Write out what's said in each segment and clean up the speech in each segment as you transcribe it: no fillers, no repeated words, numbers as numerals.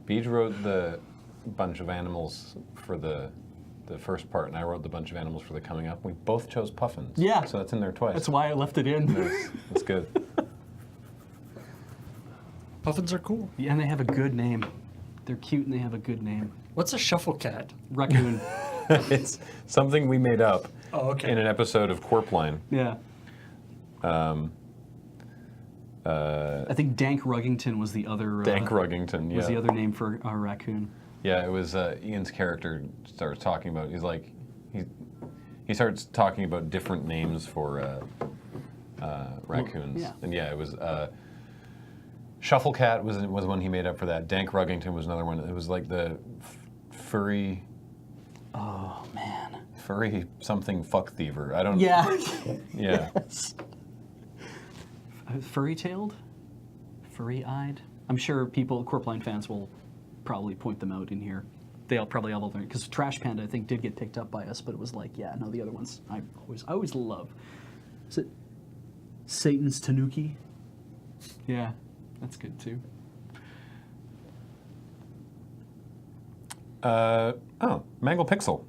Beej wrote the bunch of animals for the first part, and I wrote the bunch of animals for the coming up. We both chose puffins. Yeah. So that's in there twice. That's why I left it in. Nice. That's good. Puffins are cool. Yeah, and they have a good name. They're cute and they have a good name. What's a shuffle cat? Raccoon. It's something we made up Oh, okay. in an episode of Corpline. Yeah. I think Dank Ruggington was the other. Dank Ruggington, yeah. Was the other name for a raccoon. Yeah, it was Ian's character starts talking about. He's like, he starts talking about different names for raccoons. Yeah. And yeah, it was Shufflecat was one he made up for that. Dank Ruggington was another one. It was like the furry. Oh man. Furry something fuck thiever. I don't. Yeah. Yeah. Yes. Furry-tailed? Furry-eyed? I'm sure Corpline fans will probably point them out in here. They'll probably all learn, because Trash Panda, I think, did get picked up by us, but it was like, yeah, no, the other ones I always love. Is it Satan's Tanuki? Yeah, that's good too. Mangle Pixel.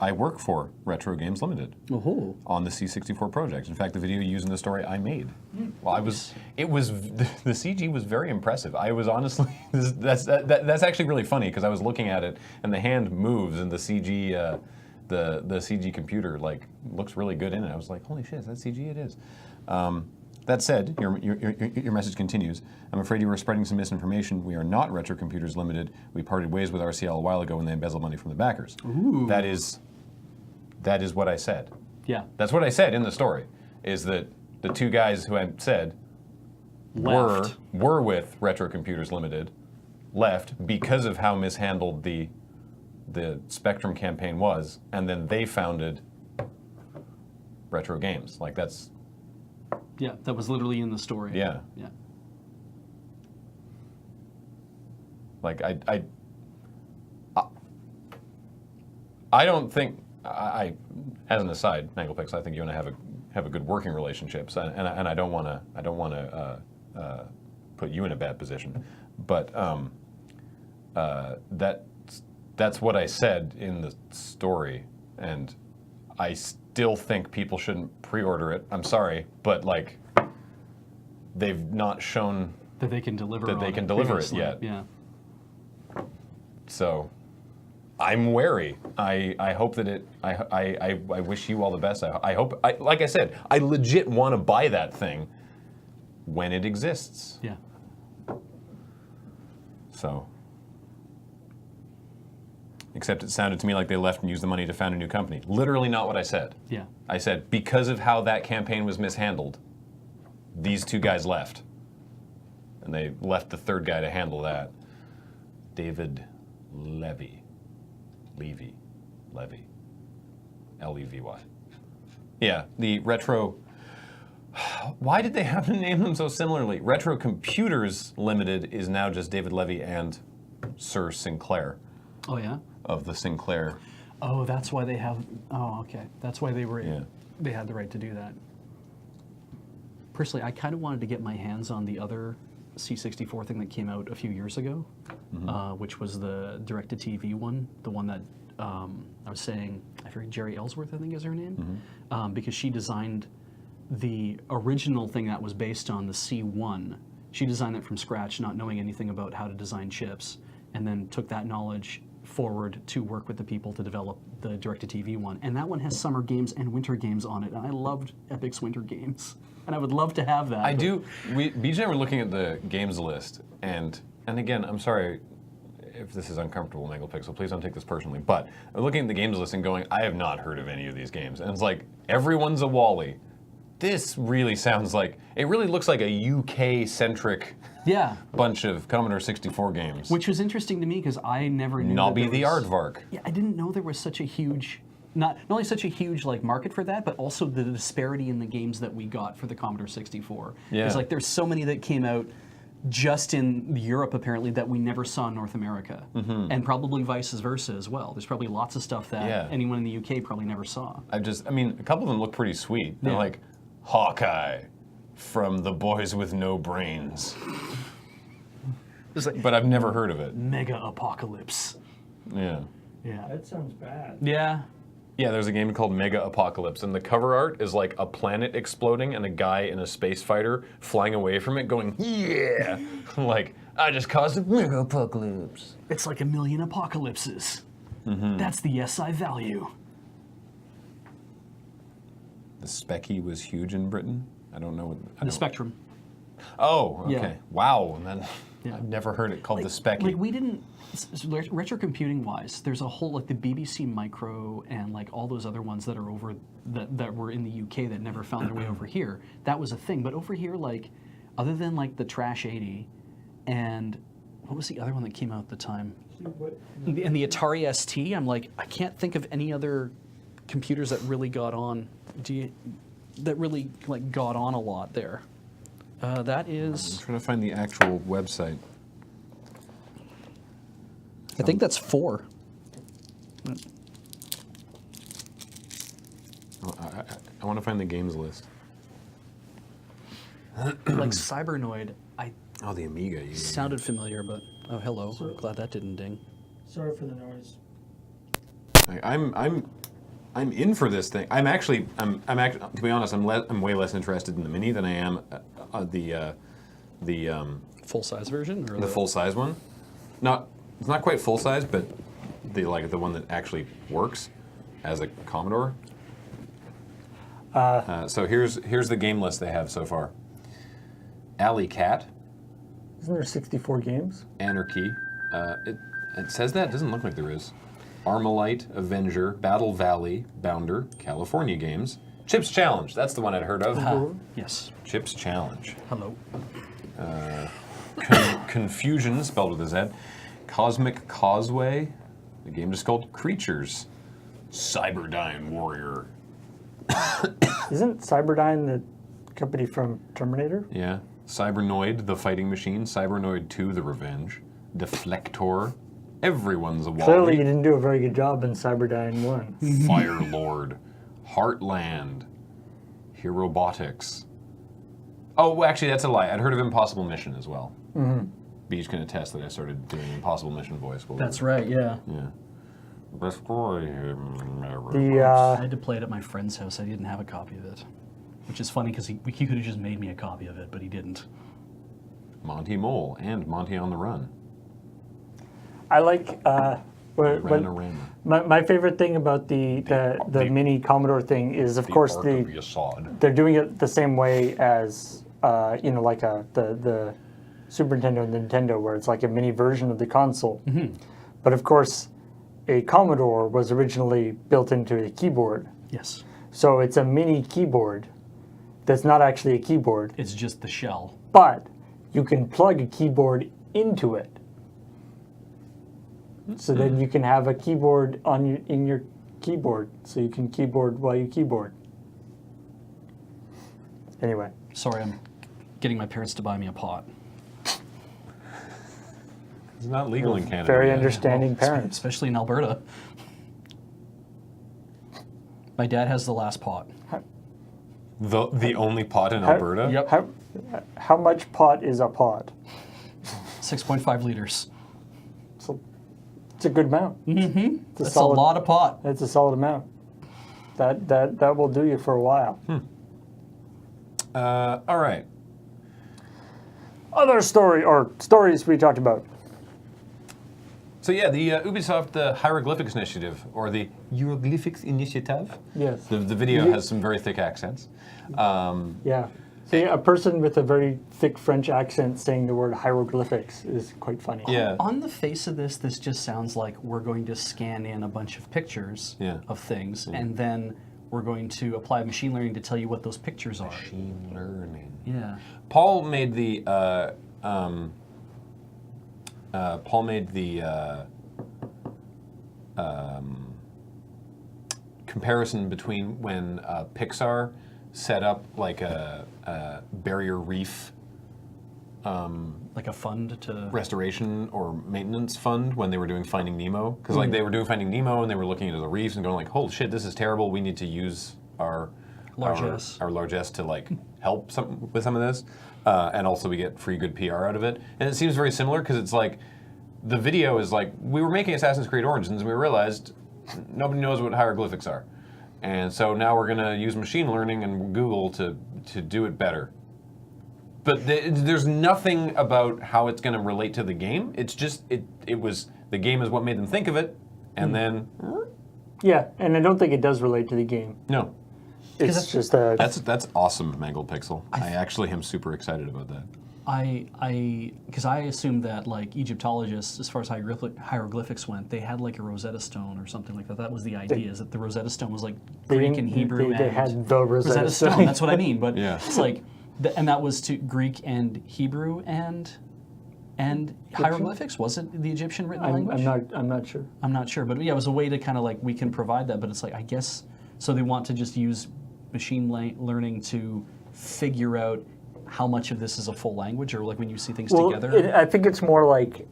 I work for Retro Games Limited Oh. on the C64 project. In fact, the video you use in the story I made. Well, the CG was very impressive. I was honestly, that's actually really funny because I was looking at it and the hand moves and the CG, the CG computer like looks really good in it. I was like, holy shit, is that CG? It is. That said, your message continues. I'm afraid you are spreading some misinformation. We are not Retro Computers Limited. We parted ways with RCL a while ago when they embezzled money from the backers. Ooh. That is what I said. Yeah. That's what I said in the story, is that the two guys who I said Left. were with Retro Computers Limited, left because of how mishandled the Spectrum campaign was, and then they founded Retro Games. Like that's... Yeah, that was literally in the story. Yeah. Yeah. Like I don't think as an aside, Nanglepix, I think you and I have a good working relationship, so, and I don't want to put you in a bad position, but that's what I said in the story, and I still think people shouldn't pre-order it. I'm sorry, but like they've not shown that they can deliver. It yet. Yeah. So I'm wary. I hope that it. I wish you all the best. I hope. Like I said, I legit want to buy that thing when it exists. Yeah. So. Except it sounded to me like they left and used the money to found a new company. Literally not what I said. Yeah. I said because of how that campaign was mishandled, these two guys left. And they left the third guy to handle that. David Levy. Levy. L-E-V-Y. Yeah, the Retro... Why did they have to name them so similarly? Retro Computers Limited is now just David Levy and Sir Sinclair. Oh, yeah? Of the Sinclair. Oh, that's why they have... Oh, okay. That's why they were... Yeah. They had the right to do that. Personally, I kind of wanted to get my hands on the other C64 thing that came out a few years ago, which was the direct-to-TV one, the one that I was saying, I forget, Jerry Ellsworth, I think is her name, because she designed the original thing that was based on the C1. She designed it from scratch, not knowing anything about how to design chips, and then took that knowledge forward to work with the people to develop the direct-to-TV one. And that one has summer games and winter games on it, and I loved Epic's winter games. And I would love to have that. I do. BJ and I were looking at the games list, and again, I'm sorry if this is uncomfortable, Nanglepixel, please don't take this personally, but I'm looking at the games list and going, I have not heard of any of these games. And it's like, everyone's a Wally. This really sounds like, it really looks like a UK-centric bunch of Commodore 64 games. Which was interesting to me because I never knew Nobby the Aardvark. Yeah, I didn't know there was such a huge, not only such a huge like market for that, but also the disparity in the games that we got for the Commodore 64. Yeah. It's like there's so many that came out just in Europe apparently that we never saw in North America, and probably vice versa as well. There's probably lots of stuff that anyone in the UK probably never saw. I mean, a couple of them look pretty sweet. They're like Hawkeye from The Boys with No Brains. Just like but I've never heard of it. mega apocalypse. Yeah. Yeah. That sounds bad. Yeah. Yeah, there's a game called Mega Apocalypse, and the cover art is like a planet exploding and a guy in a space fighter flying away from it going, yeah! Like, I just caused a mega apocalypse. It's like a million apocalypses. That's the SI value. The Specky was huge in Britain? I don't know. The Spectrum. Oh, okay. Yeah. Wow. And then Yeah. I've never heard it called the Specky. Like we didn't retro computing wise. There's a whole like the BBC Micro and like all those other ones that are over that were in the UK that never found their way over here. That was a thing. But over here, like other than like the Trash 80, and what was the other one that came out at the time? And the Atari ST. I'm like I can't think of any other computers that really got on. That really like got on a lot there. That I'm is. trying to find the actual website. I think that's 4. I want to find the games list. Like Cybernoid, I Oh, the Amiga. Yeah. sounded familiar, but oh hello. So- Glad that didn't ding. Sorry for the noise. I'm in for this thing. I'm actually to be honest, I'm way less interested in the Mini than I am the Full size version or the full size one. It's not quite full size, but the one that actually works as a Commodore. So here's the game list they have so far. Alley Cat, Isn't there 64 games? Anarchy. It says that. It doesn't look like there is. Armalite, Avenger, Battle Valley, Bounder, California Games. Chips Challenge. That's the one I'd heard of. Yes. Chips Challenge. Hello. Confusion, spelled with a Z. Cosmic Causeway. The game is called Creatures. Cyberdyne Warrior. Isn't Cyberdyne the company from Terminator? Yeah. Cybernoid, the fighting machine. Cybernoid 2, the revenge. Deflector. Everyone's a Wally. Clearly, you didn't do a very good job in Cyberdyne 1. Fire Lord. Heartland. Herobotics. Oh, well, actually, that's a lie. I'd heard of Impossible Mission as well. Beach can attest that I started doing Impossible Mission voice. That's right. Yeah. Yeah. Best boy. I had to play it at my friend's house. I didn't have a copy of it, which is funny because he could have just made me a copy of it, but he didn't. Monty Mole and Monty on the Run. I like Ranorama. my favorite thing about the mini Commodore thing is, of course, Ark of Yasod. they're doing it the same way as like the Super Nintendo and Nintendo, where it's like a mini version of the console. But of course, a Commodore was originally built into a keyboard, Yes. so it's a mini keyboard that's not actually a keyboard, It's just the shell. but you can plug a keyboard into it. So then you can have a keyboard in your keyboard, so you can keyboard while you keyboard. Anyway, Sorry, I'm getting my parents to buy me a pot. It's not legal in Canada. very yet. understanding parents. Especially in Alberta. My dad has the last pot. The only pot in How- Alberta? Yep. How much pot is a pot? 6.5 liters. It's a good amount. Mm-hmm. That's solid- a lot of pot. It's a solid amount. That will do you for a while. All right. Other stories we talked about. So yeah, the Ubisoft Hieroglyphics Initiative, or the Hieroglyphics Initiative. Yes. The video has some very thick accents. Yeah. See, a person with a very thick French accent saying the word hieroglyphics is quite funny. Yeah. On the face of this just sounds like we're going to scan in a bunch of pictures Yeah. of things, and then we're going to apply machine learning to tell you what those pictures are. Machine learning. Yeah. Paul made the comparison between when Pixar set up like a barrier reef Like a fund to. restoration or maintenance fund when they were doing Finding Nemo, because like they were doing Finding Nemo and they were looking into the reefs and going like, holy shit, this is terrible. We need to use our Largesse. our largesse to like help with some of this, and also we get free good PR out of it. And it seems very similar because it's like the video is like we were making Assassin's Creed Origins and we realized nobody knows what hieroglyphics are, and so now we're going to use machine learning and Google to do it better. But there's nothing about how it's going to relate to the game. It's just it was the game is what made them think of it, and then Yeah, and I don't think it does relate to the game. no. It's just a... That's awesome, Mangled Pixel. I actually am super excited about that. Because I assumed that like Egyptologists, as far as hieroglyphics went, they had like a Rosetta Stone or something like that. That was the idea, is that the Rosetta Stone was like Greek and Hebrew. They had the Rosetta Stone. That's what I mean. But Yeah. it's like, and that was to Greek and Hebrew and hieroglyphics. Was it the Egyptian written language? I'm not sure. I'm not sure, but yeah, it was a way to kind of like we can provide that. But it's like I guess so they want to just use machine learning to figure out how much of this is a full language, or like when you see things together. I think it's more like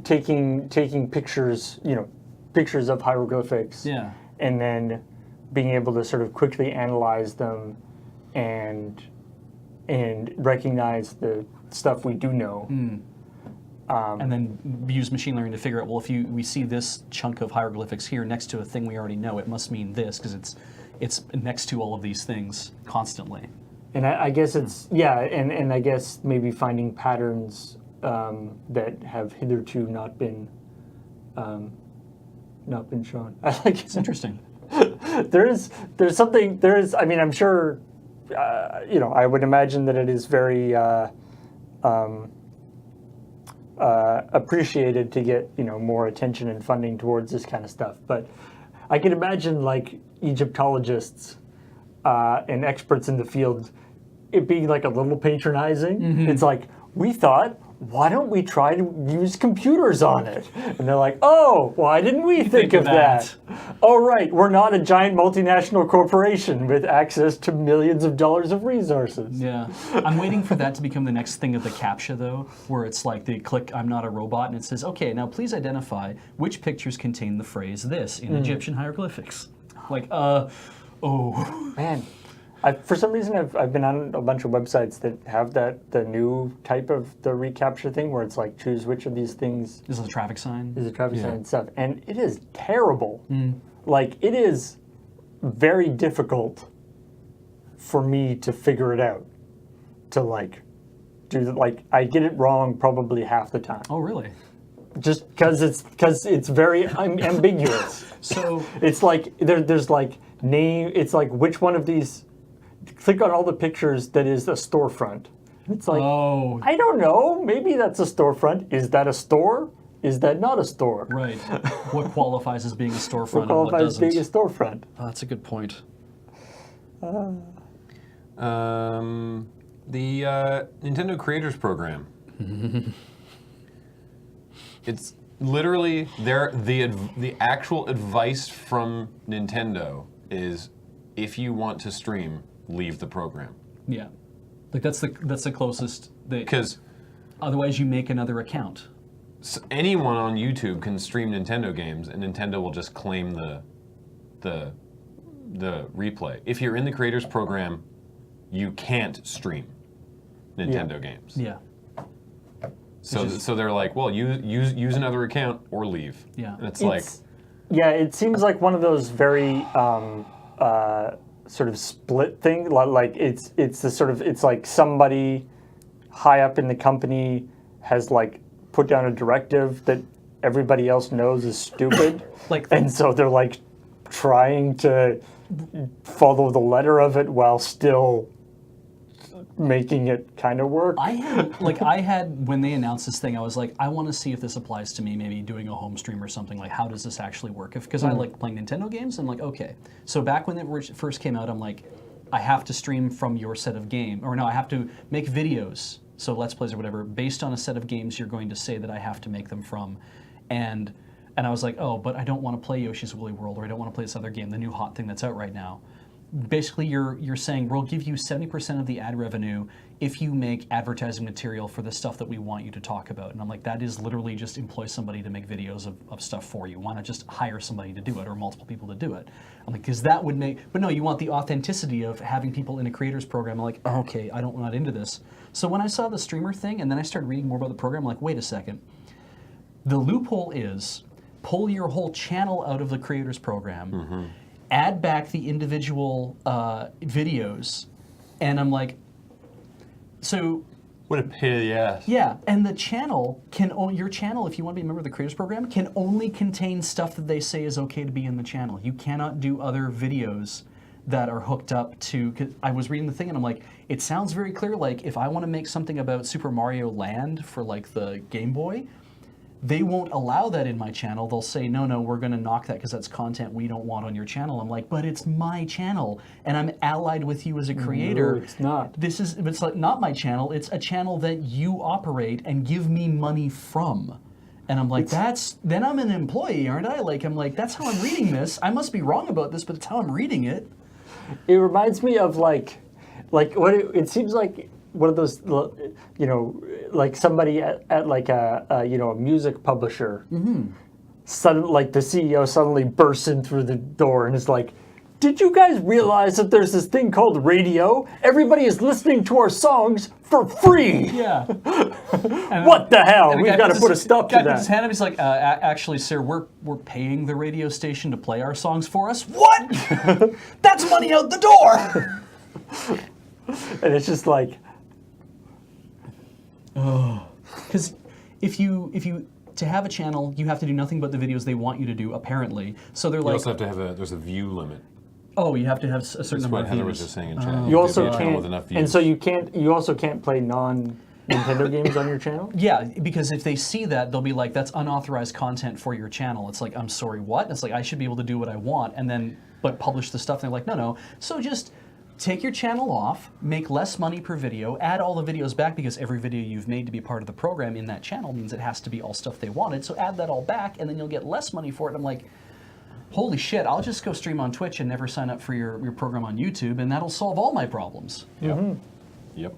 taking pictures, pictures of hieroglyphics, Yeah. and then being able to sort of quickly analyze them and recognize the stuff we do know. And then use machine learning to figure out, well, if we see this chunk of hieroglyphics here next to a thing we already know, it must mean this because it's next to all of these things constantly. And I guess it's and I guess maybe finding patterns that have hitherto not been shown. I like It's interesting. there's something I mean, I'm sure I would imagine that it is very appreciated to get more attention and funding towards this kind of stuff, but I can imagine like Egyptologists and experts in the field it being like a little patronizing. It's like, we thought, why don't we try to use computers on it? And they're like, oh, why didn't we think of that? Oh, right, we're not a giant multinational corporation with access to millions of dollars of resources. Yeah. I'm waiting for that to become the next thing of the CAPTCHA, though, where it's like they click, I'm not a robot, and it says, okay, now please identify which pictures contain the phrase this in Egyptian hieroglyphics. Like, oh. Man, for some reason, I've been on a bunch of websites that have the new type of the reCAPTCHA thing where it's like, choose which of these things This is a traffic sign. is a traffic sign and stuff. And it is terrible. Like, it is very difficult for me to figure it out. To like, I get it wrong probably half the time. Oh, really? Just because it's very ambiguous. So It's like, there's like name, it's like which one of these, click on all the pictures that is a storefront. It's like, oh, I don't know, maybe that's a storefront. Is that a store? Is that not a store? right. What qualifies as being a storefront What and what qualifies as doesn't? being a storefront? Oh, that's a good point. The Nintendo Creators Program. It's literally the actual advice from Nintendo is, if you want to stream, leave the program. Yeah. Like that's the closest. Because Otherwise, you make another account. anyone on YouTube can stream Nintendo games, and Nintendo will just claim the replay. If you're in the Creators Program, you can't stream Nintendo games. Yeah. So they're like, well, use another account or leave. Yeah. And it's like, Yeah, it seems like one of those very sort of split thing. Like it's the sort of, it's like somebody high up in the company has like put down a directive that everybody else knows is stupid. And so they're like trying to follow the letter of it while still making it kind of work. I had when they announced this thing, I was like, I want to see if this applies to me, maybe doing a home stream or something. Like, how does this actually work? Because I like playing Nintendo games, I'm like, okay. So back when it first came out, I'm like, I have to stream from your set of game, or no, I have to make videos, so Let's Plays or whatever, based on a set of games you're going to say that I have to make them from. And I was like, oh, but I don't want to play Yoshi's Woolly World, or I don't want to play this other game, the new hot thing that's out right now. basically you're saying we'll give you 70% of the ad revenue if you make advertising material for the stuff that we want you to talk about. And I'm like, that is literally just employ somebody to make videos of stuff for you. Why not just hire somebody to do it or multiple people to do it? I'm like, because that would make, but no, you want the authenticity of having people in a creators program. I'm like, oh, okay, I'm not into this. So when I saw the streamer thing and then I started reading more about the program, I'm like, wait a second. The loophole is pull your whole channel out of the creators program, add back the individual videos, and I'm like, so What a pain in the ass. yeah, and the channel can your channel, if you want to be a member of the creators program, can only contain stuff that they say is okay to be in the channel. You cannot do other videos that are hooked up to. 'Cause I was reading the thing and I'm like, it sounds very clear. Like if I want to make something about Super Mario Land for like the Game Boy, they won't allow that in my channel. They'll say, no, we're going to knock that because that's content we don't want on your channel. I'm like, but it's my channel, and I'm allied with you as a creator. No, it's not. It's like not my channel. It's a channel that you operate and give me money from. And I'm like, then I'm an employee, aren't I? Like, I'm like, that's how I'm reading this. I must be wrong about this, but it's how I'm reading it. It reminds me of like what it seems like one of those, you know, like somebody at like a you know, a music publisher. Suddenly, like the CEO suddenly bursts in through the door and is like, "Did you guys realize that there's this thing called radio? Everybody is listening to our songs for free. Yeah. What the hell? And the We've guy got to puts put a his- stop guy to puts his that." hand up. He's like, actually, sir, we're paying the radio station to play our songs for us. What? That's money out the door. And it's just like, Because if you to have a channel, you have to do nothing but the videos they want you to do. Apparently, so they're You like, also have to have there's a view limit. oh, you have to have a certain That's number what of Heather views. was just saying in chat. you also have to be a channel with enough can't, views. and so you also can't play non-Nintendo games on your channel. Yeah, because if they see that, they'll be like, that's unauthorized content for your channel. It's like, I'm sorry, what? It's like, I should be able to do what I want, and then, but publish the stuff. And they're like, no. So just take your channel off, make less money per video, add all the videos back, because every video you've made to be part of the program in that channel means it has to be all stuff they wanted. So add that all back, and then you'll get less money for it. And I'm like, holy shit, I'll just go stream on Twitch and never sign up for your program on YouTube, and that'll solve all my problems. Yep. Yep.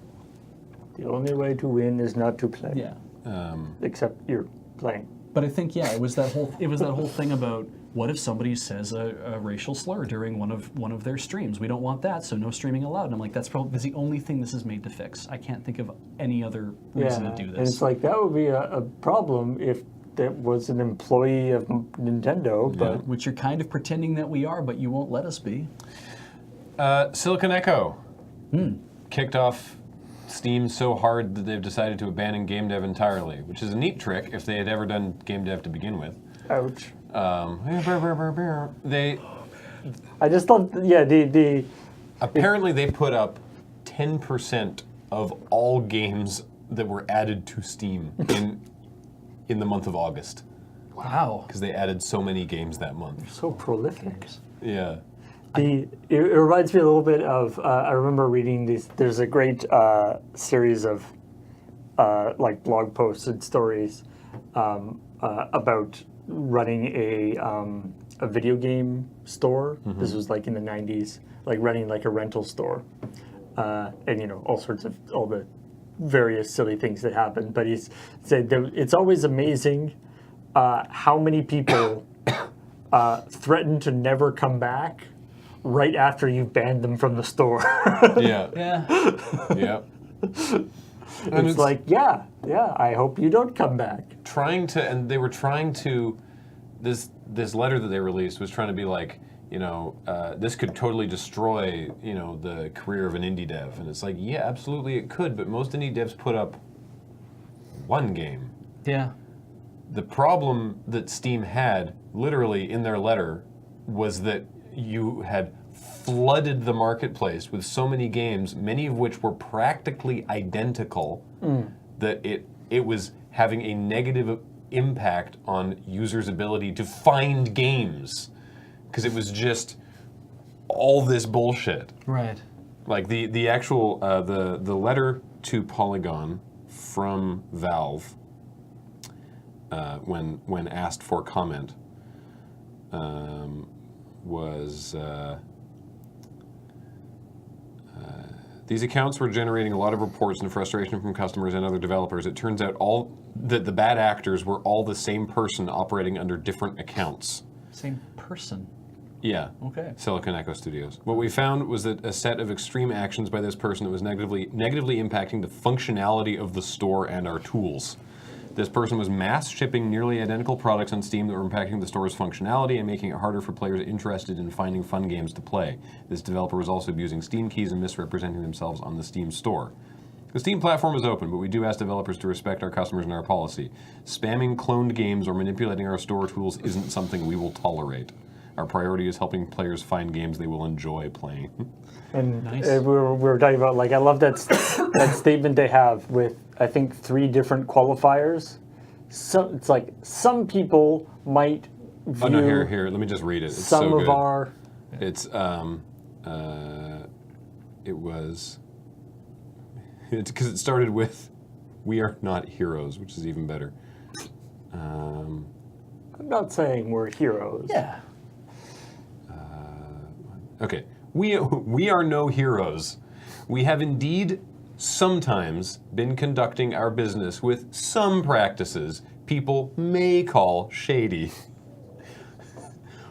The only way to win is not to play. Yeah. Except you're playing. But I think, yeah, it was that whole thing about, what if somebody says a racial slur during one of their streams? We don't want that, so no streaming allowed. And I'm like, that's the only thing this is made to fix. I can't think of any other reason to do this. And it's like, that would be a problem if that was an employee of Nintendo, but Which you're kind of pretending that we are, but you won't let us be. Silicon Echo kicked off Steam so hard that they've decided to abandon game dev entirely, which is a neat trick if they had ever done game dev to begin with. ouch. They I just thought, yeah, the apparently they put up 10% of all games that were added to Steam in the month of August, Wow. because they added so many games that month. so prolific. Yeah. It reminds me a little bit of, I remember reading these, there's a great series of like blog posts and stories about running a video game store. This was like in the 90s, like running like a rental store. And you know, all the various silly things that happen. But he's said that it's always amazing how many people threaten to never come back right after you've banned them from the store. Yeah. Yeah. Yeah. It's like, yeah, I hope you don't come back. They were trying to, this letter that they released was trying to be like, you know, this could totally destroy, you know, the career of an indie dev. And it's like, yeah, absolutely it could, but most indie devs put up one game. Yeah. The problem that Steam had, literally in their letter, was that you had flooded the marketplace with so many games, many of which were practically identical, that it was having a negative impact on users' ability to find games, because it was just all this bullshit. Right. Like the actual the letter to Polygon from Valve when asked for comment was These accounts were generating a lot of reports and frustration from customers and other developers. It turns out that the bad actors were all the same person operating under different accounts. Same person. Yeah. Okay. Silicon Echo Studios. What we found was that a set of extreme actions by this person that was negatively impacting the functionality of the store and our tools. This person was mass shipping nearly identical products on Steam that were impacting the store's functionality and making it harder for players interested in finding fun games to play. This developer was also abusing Steam keys and misrepresenting themselves on the Steam store. The Steam platform is open, but we do ask developers to respect our customers and our policy. Spamming cloned games or manipulating our store tools isn't something we will tolerate. Our priority is helping players find games they will enjoy playing. And Nice. we were talking about, like, I love that that statement they have with, I think, 3 different qualifiers. So it's like some people might view Oh no, here, let me just read it. It's some so of good. our. It's it was because it started with "We are not heroes," which is even better. I'm not saying we're heroes. Yeah. Okay, we are no heroes. We have indeed sometimes been conducting our business with some practices people may call shady.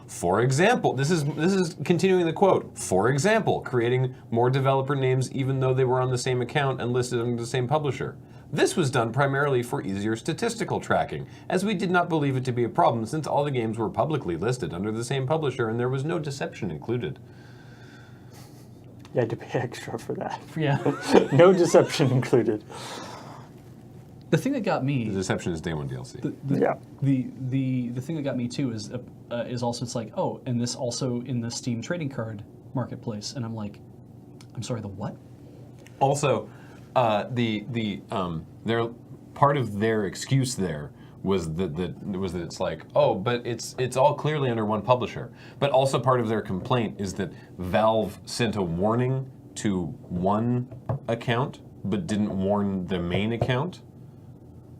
For example, this is continuing the quote. For example, creating more developer names even though they were on the same account and listed under the same publisher. This was done primarily for easier statistical tracking, as we did not believe it to be a problem since all the games were publicly listed under the same publisher and there was no deception included. You had to pay extra for that. Yeah. No deception included. The thing that got me. The deception is day one DLC. Yeah. The thing that got me too is also it's like, oh, and this also in the Steam trading card marketplace, and I'm like, I'm sorry, the what? Also, their part of their excuse there was that it's like, oh, but it's all clearly under one publisher. But also part of their complaint is that Valve sent a warning to one account, but didn't warn the main account.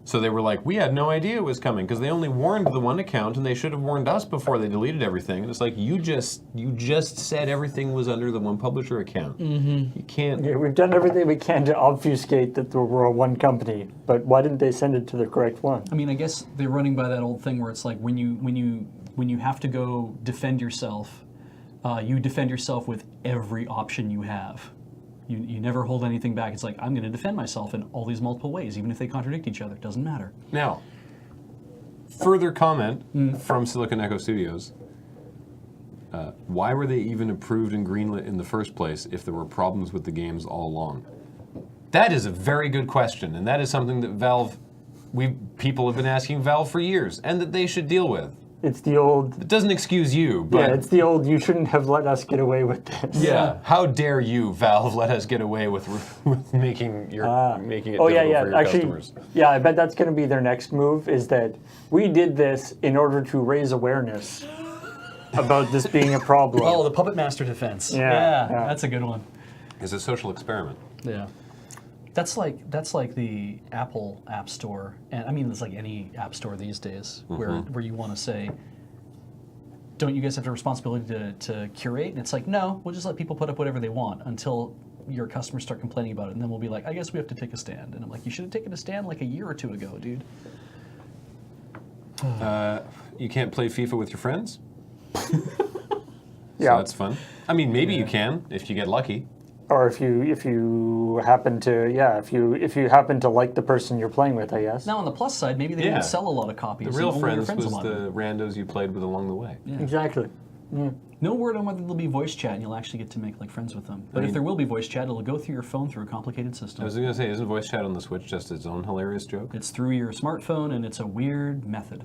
So they were like, we had no idea it was coming because they only warned the one account, and they should have warned us before they deleted everything. And it's like you just said everything was under the one publisher account. Mm-hmm. You can't. Yeah, we've done everything we can to obfuscate that we're a one company, but why didn't they send it to the correct one? I mean, I guess they're running by that old thing where it's like when you have to go defend yourself, you defend yourself with every option you have. You never hold anything back. It's like, I'm going to defend myself in all these multiple ways, even if they contradict each other. It doesn't matter. Now, further comment from Silicon Echo Studios. Why were they even approved and greenlit in the first place if there were problems with the games all along? That is a very good question, and that is something that people have been asking Valve for years, and that they should deal with. It's the old. It doesn't excuse you, but Yeah, it's the old. You shouldn't have let us get away with this. yeah. How dare you, Valve, let us get away with making it difficult for your Actually, customers? yeah, I bet that's going to be their next move. Is that we did this in order to raise awareness about this being a problem. Oh, the Puppet Master defense. Yeah. That's a good one. It's a social experiment. Yeah. That's like the Apple App Store, and I mean it's like any app store these days, where you want to say, don't you guys have the responsibility to curate? And it's like, no, we'll just let people put up whatever they want until your customers start complaining about it, and then we'll be like, I guess we have to take a stand. And I'm like, you should have taken a stand like a year or two ago, dude. You can't play FIFA with your friends? Yeah. So that's fun. I mean, maybe you can if you get lucky. Or if you happen to like the person you're playing with, I guess. Now on the plus side, maybe they Yeah. didn't sell a lot of copies. The real and only your friends was allowed the them. randos you played with along the way. Yeah. Exactly. No word on whether there'll be voice chat and you'll actually get to make like friends with them. But if there will be voice chat, it'll go through your phone through a complicated system. I was going to say, isn't voice chat on the Switch just its own hilarious joke? It's through your smartphone, and it's a weird method.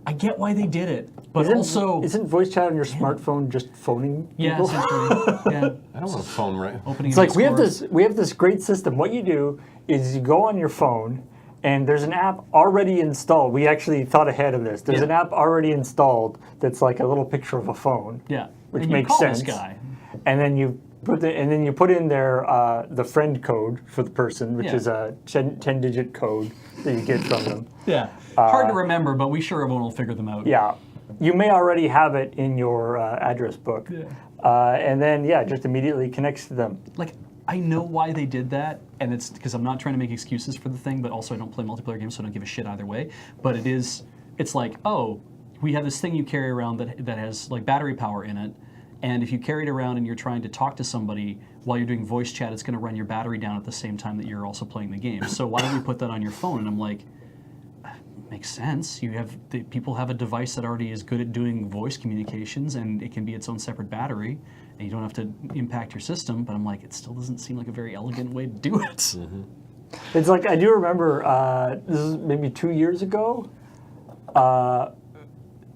I get why they did it, but also isn't voice chat on your smartphone just phoning people? yeah, essentially, yeah. I don't want to phone right. Opening It's a like we have Discord. this great system. What you do is you go on your phone, and there's an app already installed. We actually thought ahead of this. There's Yeah. an app already installed that's like a little picture of a phone. Yeah, which and you makes call sense. This guy. And then you put in there the friend code for the person, which Yeah. is a 10-digit code that you get from them. Yeah, hard to remember, but we sure everyone will figure them out. Yeah, you may already have it in your address book. Yeah. And then just immediately connects to them. Like I know why they did that, and it's because I'm not trying to make excuses for the thing, but also I don't play multiplayer games, so I don't give a shit either way. But it's like, oh, we have this thing you carry around that has like battery power in it, and if you carry it around and you're trying to talk to somebody while you're doing voice chat, it's going to run your battery down at the same time that you're also playing the game. So why don't we put that on your phone? And I'm like, makes sense. People have a device that already is good at doing voice communications, and it can be its own separate battery, and you don't have to impact your system. But I'm like, it still doesn't seem like a very elegant way to do it. Mm-hmm. It's like, I do remember, this is maybe 2 years ago,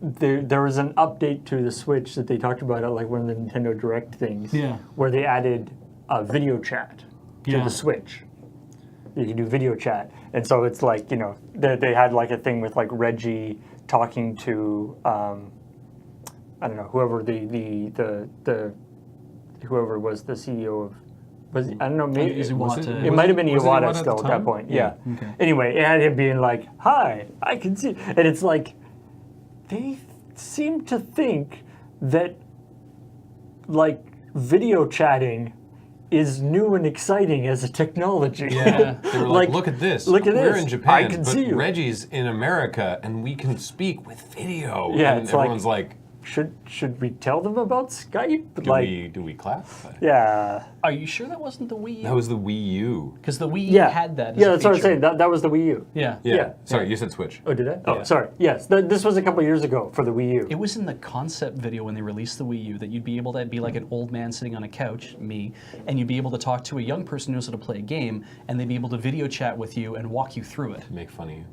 there was an update to the Switch that they talked about at like one of the Nintendo Direct things, Yeah. where they added video chat to Yeah. the Switch. You can do video chat, and so it's like, you know, they had like a thing with like Reggie talking to I don't know, whoever whoever was the CEO of, I don't know, maybe Is it Iwata? it might have been Was it Iwata Iwata still at at the that time? point. Yeah. Okay. Anyway, it had him being like, "Hi, I can see," and it's like they seem to think that like video chatting is new and exciting as a technology. Yeah. They were like, look at this. Look at We're this. in Japan, I can but see you. Reggie's in America, and we can speak with video. Yeah, and it's like- everyone's like, Should we tell them about Skype? do we clap? Yeah. Are you sure that wasn't the Wii U? That was the Wii U. Because the Wii U Yeah. had that as Yeah, a that's what I'm feature. saying. That was the Wii U. Yeah. Yeah. Yeah. Sorry, you said Switch. Oh, did I? Oh, Yeah. sorry. Yes, this was a couple years ago for the Wii U. It was in the concept video when they released the Wii U that you'd be able to be like an old man sitting on a couch, me, and you'd be able to talk to a young person who knows how to play a game, and they'd be able to video chat with you and walk you through it. Make fun of you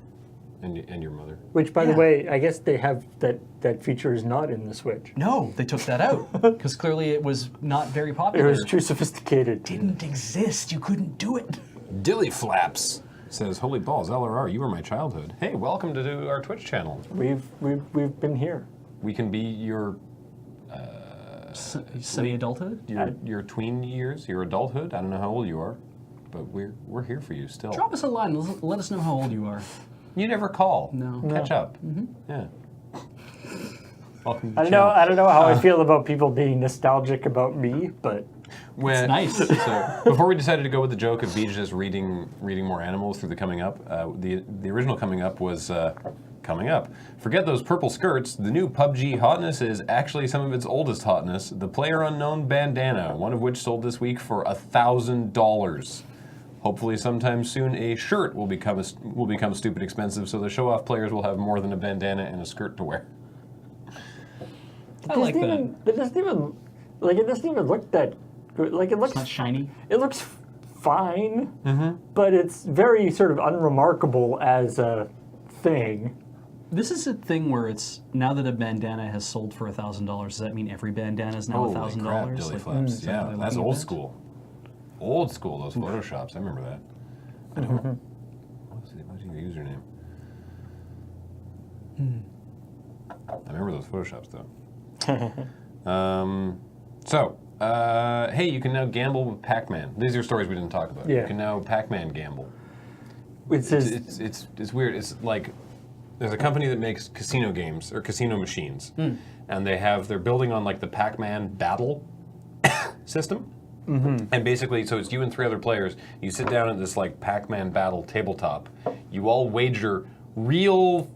and your mother. Which, by Yeah. the way, I guess they have that feature is not in the Switch. No, they took that out because clearly it was not very It popular. was too sophisticated. Didn't exist. You couldn't do it. Dilly Flaps says, "Holy balls, LRR, you were my childhood. Hey, welcome to our Twitch channel. We've been here. We can be your Semi-adulthood. your tween years, your adulthood. I don't know how old you are, but we're here for you still. Drop us a line. Let us know how old you are. You never call. No. Catch up. Yeah. Welcome to I the don't know how I feel about people being nostalgic about me, but When, nice. So before we decided to go with the joke of Beej just reading more animals through the coming up, the original coming up was coming up. Forget those purple skirts. The new PUBG hotness is actually some of its oldest hotness. The Player Unknown bandana, one of which sold this week for $1,000. Hopefully, sometime soon, a shirt will become stupid expensive, so the show-off players will have more than a bandana and a skirt to wear. I like that. it doesn't even look that good. Like it looks It's not shiny. It looks fine, but it's very sort of unremarkable as a thing. This is a thing where it's now that a bandana has sold for $1,000. Does that mean every bandana is now Holy crap, $1,000? Dilly Like, Flaps. is that Yeah, what I'm that's looking old at? school. Old school, those Photoshops. I remember that. I don't. What's your username? I remember those Photoshops, though. Hey, you can now gamble with Pac-Man. These are stories we didn't talk about. Yeah. You can now Pac-Man gamble. It says It's weird. It's like there's a company that makes casino games or casino machines, and they're building on like the Pac-Man battle system. And basically, so it's you and 3 other players. You sit down at this like Pac-Man battle tabletop. You all wager real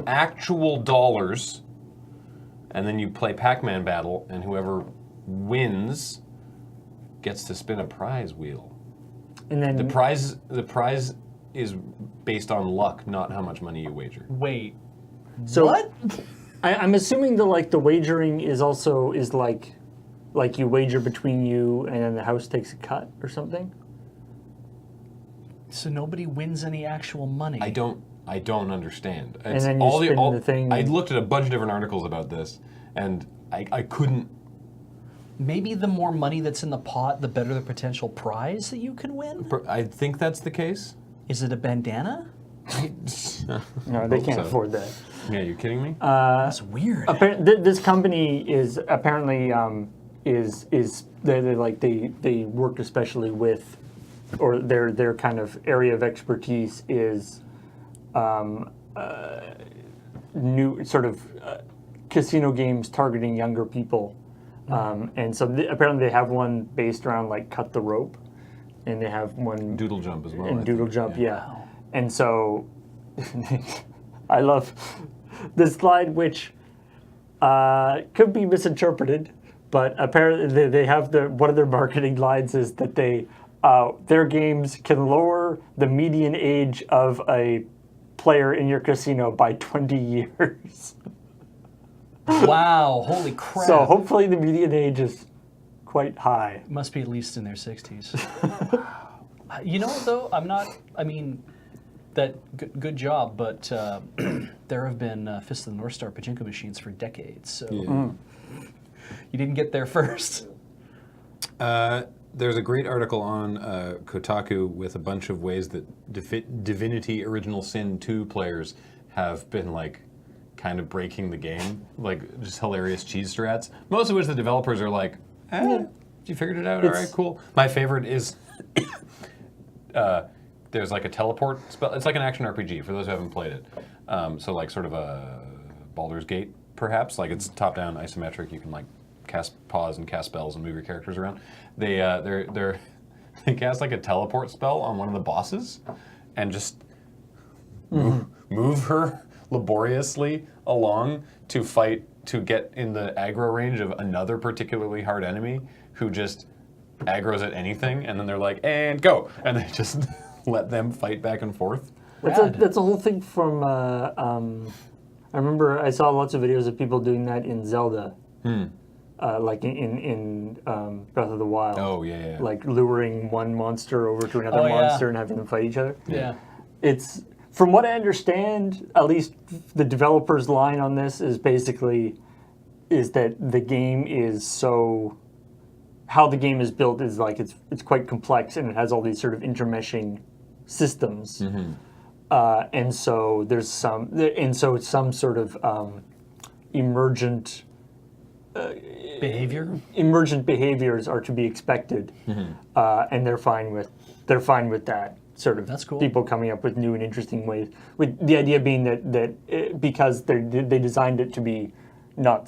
actual dollars, and then you play Pac-Man battle, and whoever wins gets to spin a prize wheel. and then The prize is based on luck, not how much money you wager. Wait. so What? I'm assuming the wagering is like you wager between you and then the house takes a cut or something. So nobody wins any actual money. I don't understand. And then you spin the thing. I looked at a bunch of different articles about this, and I couldn't. Maybe the more money that's in the pot, the better the potential prize that you could win? I think that's the case. Is it a bandana? No, they Hope can't so. afford that. Yeah, you kidding me? That's weird. This company is apparently they work especially with, or their kind of area of expertise is new sort of casino games targeting younger people. And so apparently they have one based around like cut the rope, and they have one Doodle jump as well. I and doodle think. jump, yeah. And so I love this slide, which could be misinterpreted, but apparently they have one of their marketing lines is that their games can lower the median age of a player in your casino by 20 years. Wow, holy crap. So hopefully the median age is quite high. Must be at least in their 60s. You know what, though? Good job, but there have been Fist of the North Star pachinko machines for decades, so you didn't get there first. There's a great article on Kotaku with a bunch of ways that Divinity Original Sin 2 players have been like kind of breaking the game, like just hilarious cheese strats. Most of which the developers are like, you figured it out, all right, cool. My favorite is there's like a teleport spell. It's like an action RPG for those who haven't played it. So like sort of a Baldur's Gate, perhaps. Like it's top-down isometric. You can like pause and cast spells and move your characters around. They cast like a teleport spell on one of the bosses, and just move her laboriously along to get in the aggro range of another particularly hard enemy who just aggroes at anything, and then they're like, and go, and they just let them fight back and forth. That's a whole thing from. I remember I saw lots of videos of people doing that in Zelda, like in Breath of the Wild. Oh yeah. Like luring one monster over to another Oh, yeah. monster and having them fight each other. Yeah. It's from what I understand, at least the developer's line on this is basically that the game is so. How the game is built is like it's quite complex, and it has all these sort of intermeshing systems, and so there's some sort of emergent behaviors are to be expected, and they're fine with that sort of. That's cool. People coming up with new and interesting ways. With the idea being that because they designed it to be not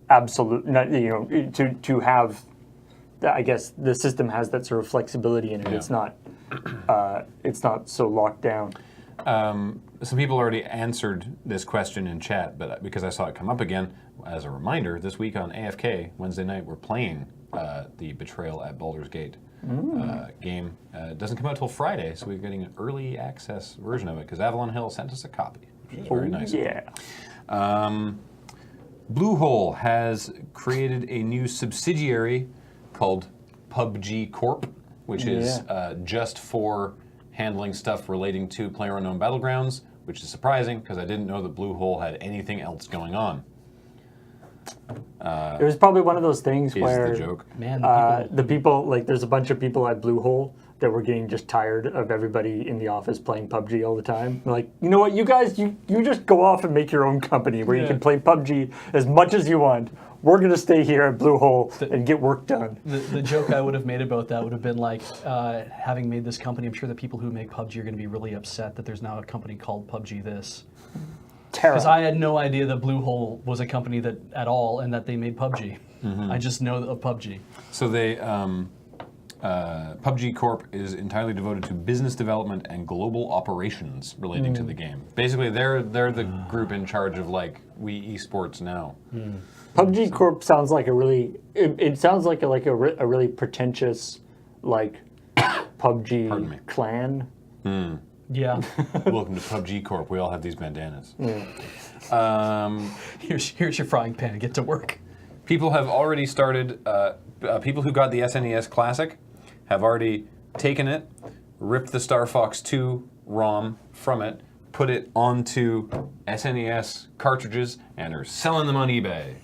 absolute, to have. I guess the system has that sort of flexibility in it. Yeah. It's not so locked down. Some people already answered this question in chat, but because I saw it come up again, as a reminder, this week on AFK, Wednesday night, we're playing the Betrayal at Baldur's Gate game. It doesn't come out till Friday, so we're getting an early access version of it, because Avalon Hill sent us a copy, which is very nice. Yeah. Bluehole has created a new subsidiary called PUBG Corp, which is just for handling stuff relating to PlayerUnknown Battlegrounds, which is surprising because I didn't know that Bluehole had anything else going on. It was probably one of those things Is where the joke. Man, the people, like, there's a bunch of people at Bluehole that were getting just tired of everybody in the office playing PUBG all the time. They're like, you know what, you guys, you just go off and make your own company where you can play PUBG as much as you want. We're going to stay here at Bluehole and get work done. The joke I would have made about that would have been like, having made this company, I'm sure the people who make PUBG are going to be really upset that there's now a company called PUBG This. Because I had no idea that Bluehole was a company that at all, and that they made PUBG. I just know of PUBG. So they, PUBG Corp is entirely devoted to business development and global operations relating to the game. Basically, they're the group in charge of like esports now. PUBG Corp sounds like a really. It sounds like a really pretentious, like PUBG clan. Yeah. Welcome to PUBG Corp. We all have these bandanas. Here's your frying pan. Get to work. People have already started. People who got the SNES Classic have already taken it, ripped the Star Fox 2 ROM from it, put it onto SNES cartridges, and are selling them on eBay.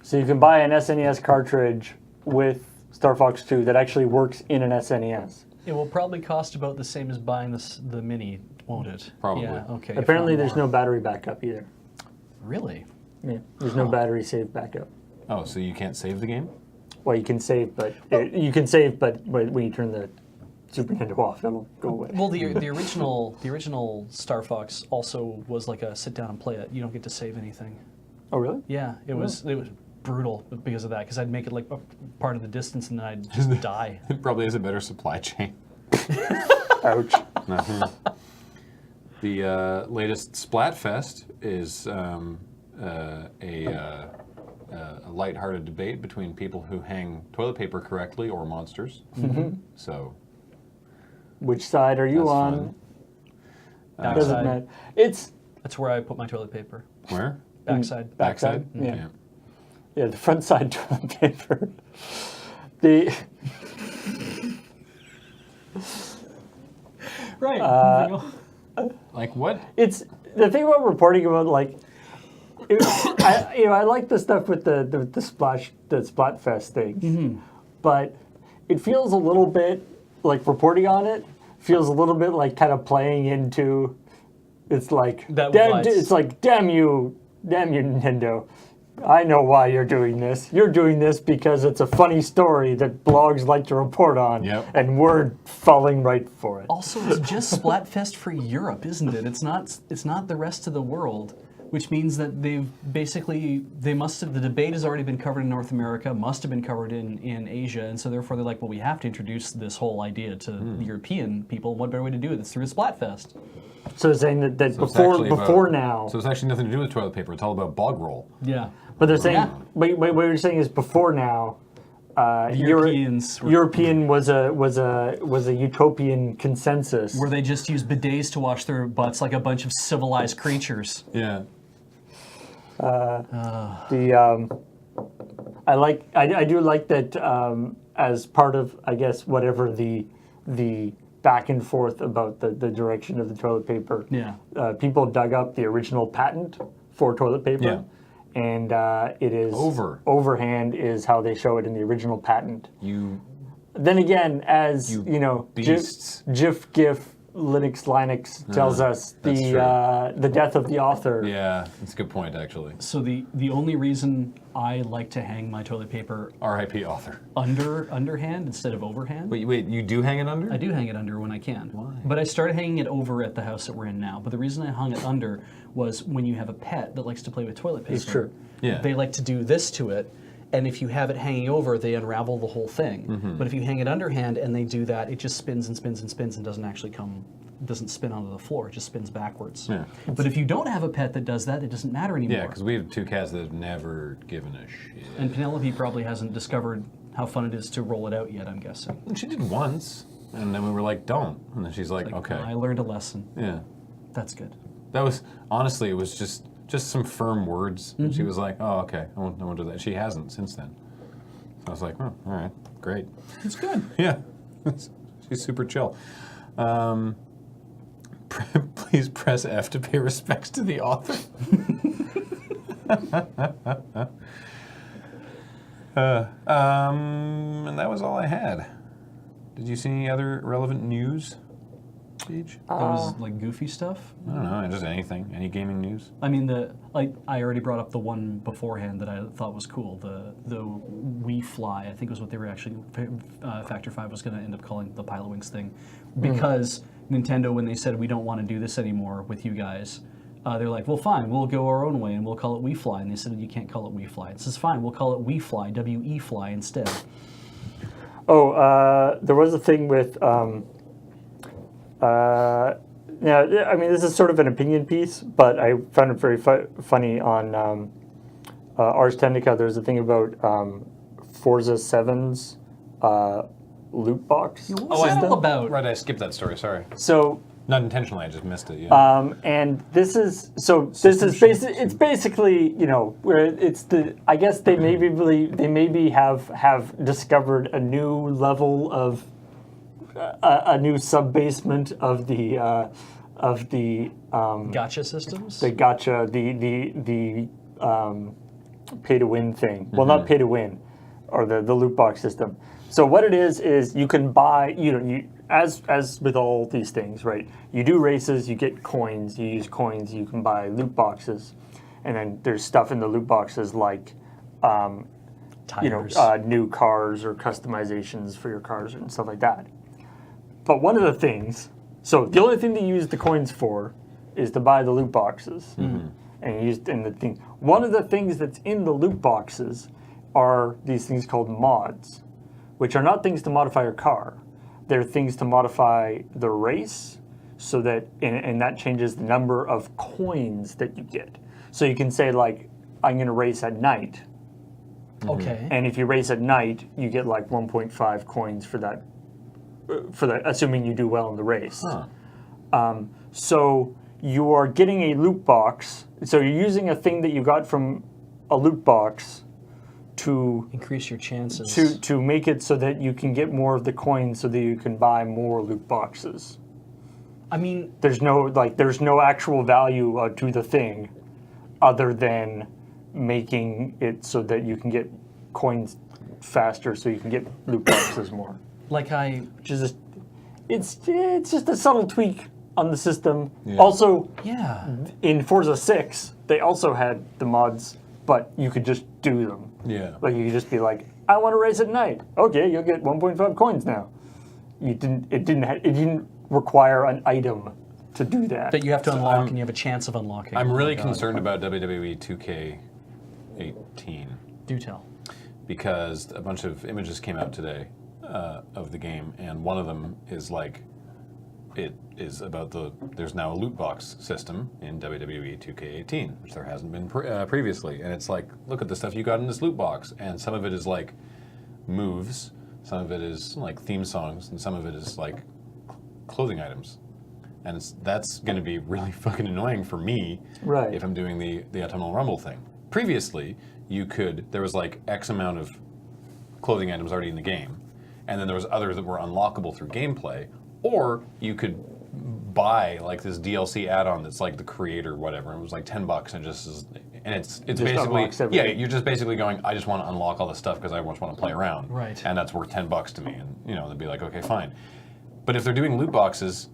So you can buy an SNES cartridge with Star Fox 2 that actually works in an SNES. It will probably cost about the same as buying the Mini, won't it? Probably. Yeah, okay. Apparently there's no battery backup either. Really? Yeah, there's no battery save backup. Oh, so you can't save the game? Well, you can save, but when you turn the Super Nintendo off, it'll go away. Well, the original Star Fox also was like a sit down and play it. You don't get to save anything. Oh, really? Yeah, it was brutal because of that, because I'd make it like a part of the distance and then I'd just die. It probably has a better supply chain. Ouch. The latest Splatfest is a lighthearted debate between people who hang toilet paper correctly or monsters. So, Which side are you That's on? fun. Doesn't Backside. matter. It's That's where I put my toilet paper. where? Backside. backside. Yeah. Yeah, the front side toilet paper. The Right. moving on. Like what? it's the thing about reporting about like I like the stuff with the Splatfest thing, but it feels a little bit like reporting on it feels a little bit like kind of playing into it's like That damn, was. it's like damn you Nintendo. I know why you're doing this. You're doing this because it's a funny story that blogs like to report on, Yep. and we're falling right for it. Also, it's just Splatfest for Europe, isn't it? It's not the rest of the world, which means that the debate has already been covered in North America, must have been covered in Asia, and so therefore they're like, well, we have to introduce this whole idea to the European people. What better way to do it? It's through a Splatfest. So they're saying that So it's before actually before about- now. So it's actually nothing to do with toilet paper. It's all about bog roll. Yeah. But they're saying, Yeah. wait, what you're saying is before now, Europeans were- European was a utopian consensus. Where they just use bidets to wash their butts like a bunch of civilized creatures. Yeah. I do like that as part of I guess whatever the back and forth about the direction of the toilet paper. Yeah. People dug up the original patent for toilet paper. Yeah. And it is overhand is how they show it in the original patent. You Then again, as You you know, beasts. GIF, Linux tells us that's the death of the author. Yeah, that's a good point actually. So the only reason I like to hang my toilet paper R.I.P. author. underhand instead of overhand. Wait, you do hang it under? I do hang it under when I can. Why? But I started hanging it over at the house that we're in now. But the reason I hung it under was when you have a pet that likes to play with toilet paper. It's true. Yeah. They like to do this to it. And if you have it hanging over, they unravel the whole thing. But if you hang it underhand and they do that, it just spins and spins and spins and doesn't spin onto the floor. It just spins backwards. Yeah. But if you don't have a pet that does that, it doesn't matter anymore. Yeah, because we have two cats that have never given a shit. And Penelope probably hasn't discovered how fun it is to roll it out yet, I'm guessing. And she did once, and then we were like, "Don't," and then she's like, Like, "Okay." I learned a lesson. Yeah, That's good. that was honestly, it was just some firm words. And she was like, "Oh, okay, I won't do that." She hasn't since then. I was like, "Oh, all right, great." It's good. Yeah, she's super chill. Please press F to pay respects to the author. And that was all I had. Did you see any other relevant news, Paige? That was like goofy stuff. I don't know, just anything. Any gaming news? I mean, I already brought up the one beforehand that I thought was cool. The We Fly, I think was what they were actually Factor 5 was going to end up calling the Pilot Wings thing, because Nintendo, when they said we don't want to do this anymore with you guys, they're like, well, fine, we'll go our own way and we'll call it We Fly. And they said you can't call it We Fly. It says fine, we'll call it We Fly, W-E Fly instead. Oh, there was a thing with. Yeah, I mean, this is sort of an opinion piece, but I found it very funny on Ars Technica. There's a thing about Forza 7's loot box What's that all about? Right, I skipped that story. Sorry, So, not intentionally. I just missed it. Yeah. and this is it's basically, you know, where it's the, I guess they maybe have discovered a new level of a new sub-basement of the Gotcha systems? the gotcha, the pay to win thing. Well, not pay to win, or the loot box system. So what it is you can buy, as with all these things, right? You do races, you get coins, you use coins, you can buy loot boxes, and then there's stuff in the loot boxes like, Tires. new cars or customizations for your cars and stuff like that. But one of the things, so the only thing that you use the coins for is to buy the loot boxes. and the thing. One of the things that's in the loot boxes are these things called mods, which are not things to modify your car. They're things to modify the race, so that and that changes the number of coins that you get. So you can say like, I'm going to race at night, Okay. and if you race at night, you get like 1.5 coins for that. Assuming you do well in the race. Huh. So you are getting a loot box. So you're using a thing that you got from a loot box to Increase your chances. to make it so that you can get more of the coins, so that you can buy more loot boxes. I mean, There's no actual value to the thing, other than making it so that you can get coins faster, so you can get loot boxes more. like I Which is just, it's just a subtle tweak on the system. Yeah. Also, yeah. in Forza 6, they also had the mods, but you could just do them. Yeah. Like you could just be like, I want to race at night. Okay, you'll get 1.5 coins now. It didn't require an item to do that. That you have to unlock, and you have a chance of unlocking. I'm Oh my really God. concerned about WWE 2K18 Do tell. because a bunch of images came out today of the game, and one of them is like, it is about there's now a loot box system in WWE 2K18, which there hasn't been previously, and it's like, look at the stuff you got in this loot box, and some of it is like moves, some of it is like theme songs, and some of it is like clothing items. And that's going to be really fucking annoying for me Right. if I'm doing the Autumnal Rumble thing. Previously, there was like X amount of clothing items already in the game, and then there was others that were unlockable through gameplay, or you could buy like this DLC add-on that's like the creator whatever, and it was like $10 and it's basically unlocks everything. you're just basically going, I just want to unlock all this stuff because I just want to play around, Right. and that's worth $10 to me, and they'd be like, okay, fine. But if they're doing loot boxes,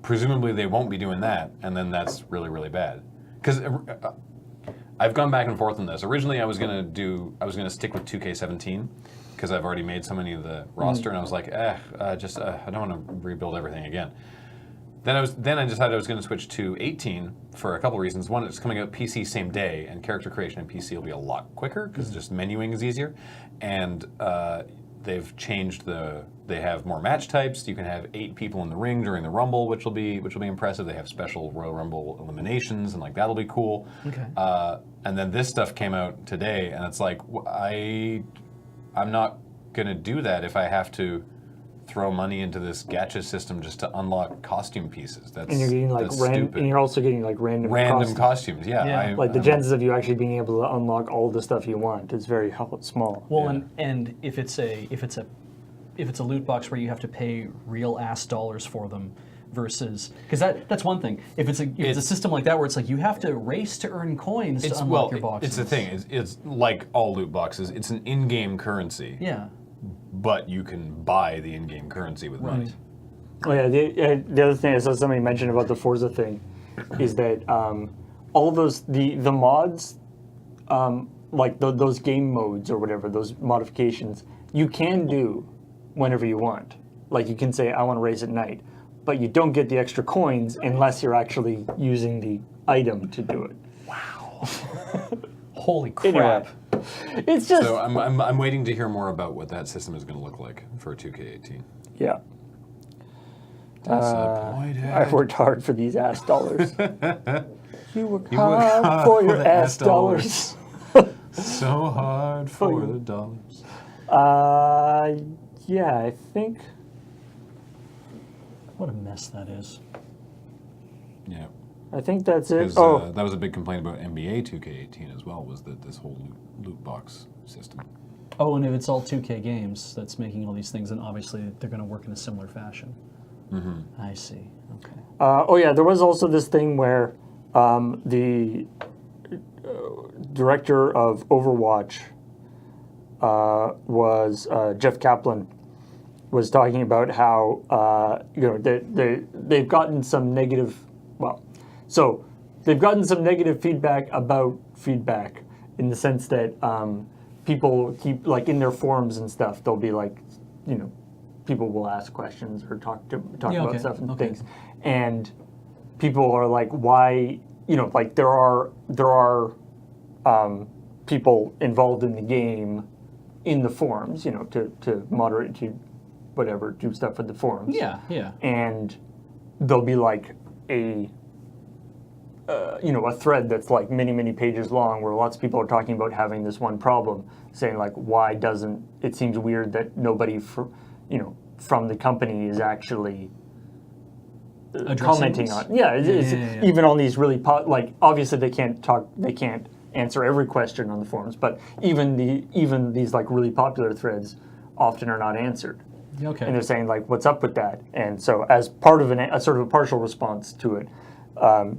presumably they won't be doing that, and then that's really, really bad. Because I've gone back and forth on this. Originally, I was gonna stick with 2K17 because I've already made so many of the roster, and I was like, I don't want to rebuild everything again. Then I decided I was going to switch to 18 for a couple reasons. One, it's coming out PC same day, and character creation in PC will be a lot quicker because just menuing is easier, and they've changed they have more match types. You can have 8 people in the ring during the Rumble, which will be impressive. They have special Royal Rumble eliminations, and like that'll be cool. Okay. And then this stuff came out today, and it's like I'm not gonna do that if I have to throw money into this gacha system just to unlock costume pieces. That's and you're getting like that's random, stupid. and you're also getting like random costumes. Yeah, Yeah. Like the chances of you actually being able to unlock all the stuff you want is very small. Well, Yeah. and if it's a loot box where you have to pay real ass dollars for them, versus because that's one thing. If it's a system like that where it's like you have to race to earn coins to unlock your boxes. It's the thing. It's like all loot boxes. It's an in-game currency, Yeah. but you can buy the in-game currency with money. Oh yeah, the other thing is, so somebody mentioned about the Forza thing, is that all those the mods, like those game modes or whatever, those modifications, you can do whenever you want. Like you can say, I want to race at night, but you don't get the extra coins unless you're actually using the item to do it. Wow. Holy Anyway, crap. it's just So I'm waiting to hear more about what that system is going to look like for 2K18. yeah. Disappointed. I've worked hard for these ass dollars. You work You work hard hard for for your the ass ass dollars. So hard for the dollars. Yeah, I think. What a mess that is. Yeah. I think that's it. 'Cause, Oh, that was a big complaint about NBA 2K18 as well, was that this whole loot box system. Oh, and if it's all 2K games that's making all these things, then obviously they're going to work in a similar fashion. Mm-hmm. I see. Okay. oh yeah, there was also this thing where the director of Overwatch was Jeff Kaplan was talking about how they've gotten some negative. Well, so they've gotten some negative feedback about feedback in the sense that people keep like in their forums and stuff. They'll be like, people will ask questions or talk Yeah, about okay, stuff and okay. things, and people are like, why like there are people involved in the game in the forums, to moderate, to whatever, do stuff with the forums. Yeah, yeah. And there'll be like a thread that's like many, many pages long where lots of people are talking about having this one problem, saying like, why doesn't it seems weird that nobody from the company is actually commenting this? on even on these really like obviously they can't answer every question on the forums, but even these like really popular threads often are not answered. Okay. And they're saying like, what's up with that? And so as part of a sort of a partial response to it,